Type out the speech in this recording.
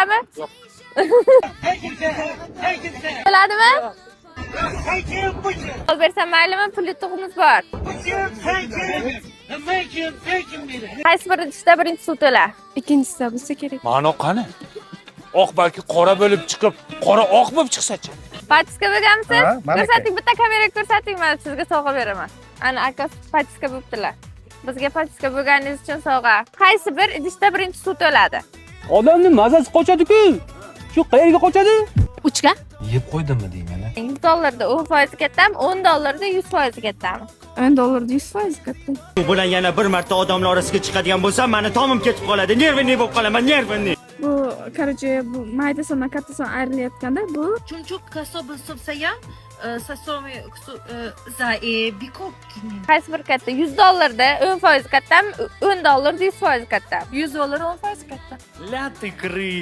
bo'ladimi? Yo'q. Bo'ladimi? Pul bersam maylimi? Pul yutug'imiz bor. Qaysi bir idishda birinchi suv to'la? Ikkinchisida bo'lsa kerak. Ma'no qani? Oq balki qora bo'lib chiqib, qora oq bo'lib chiqsa-chi? Patiska bo'lganmisiz? Ha, mana Ko'rsating, bitta kameraga ko'rsating, men sizga sovg'a beraman. Ana aka patiska bo'libdilar. Bizga patiska bo'lganingiz uchun sovg'a. Qaysi bir idishda birinchi suv to'ladi? Odamni mazasi qochadi-ku. Shu qayerga qochadi? 3 ga? Yeb qo'ydimmi deymana? $100 10% kattami, $10 $100 kattami? $10 100% katta. Bu bilan yana bir marta odamlar orasiga chiqadigan bo'lsam, meni tomim ketib qoladi. Nervini bo'lib qolaman, nervini. Bu, короче, bu mayda sondan katta son ayrilayotganda bu Чунчук особо собсаям, сосоми за бикопкини. Qaysi bir katta? $100 da 10% kattami, $10 $100% kattami? $100 10% katta. Lati kri.